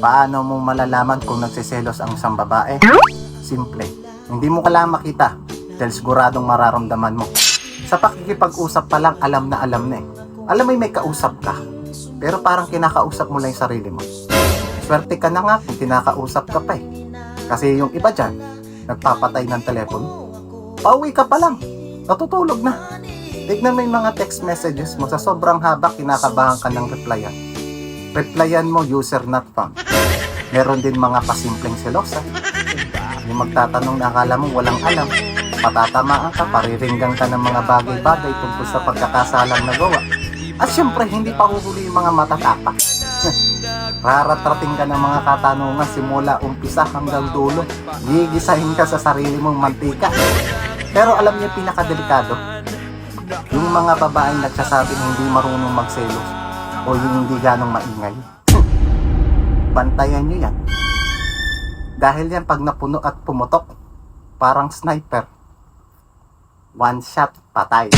Paano mo malalaman kung nagsiselos ang isang babae? Simple. Hindi mo kailangan makita dahil siguradong mararamdaman mo. Sa pakikipag-usap pa lang, alam na eh. Alam mo may kausap ka, pero parang kinakausap mo lang yung sarili mo. Swerte ka na nga kung kinakausap ka pa eh. Kasi yung iba dyan, nagpapatay ng telepono. Pauwi ka pa lang, natutulog na. Tignan mo yung mga text messages mo, sa sobrang haba, kinakabahan ka ng replyan. Replyan mo, user not found. Meron din mga pasimpleng selosa. Yung magtatanong na akala mo walang alam, patatamaan ka, pariringgan ka ng mga bagay-bagay tungkol sa pagkakasalang nagawa. At syempre, hindi pa huhuli yung mga matatapak. Raratrating ka ng mga katanungan simula umpisa hanggang dulo. Gigisahin ka sa sarili mong mantika. Pero alam niyo yung pinakadelikado? Yung mga babaeng nagsasabi na hindi marunong magselos o yung hindi ganong maingay. Bantayan nyo yan. Dahil yan pag napuno at pumutok, parang sniper. One shot, patay.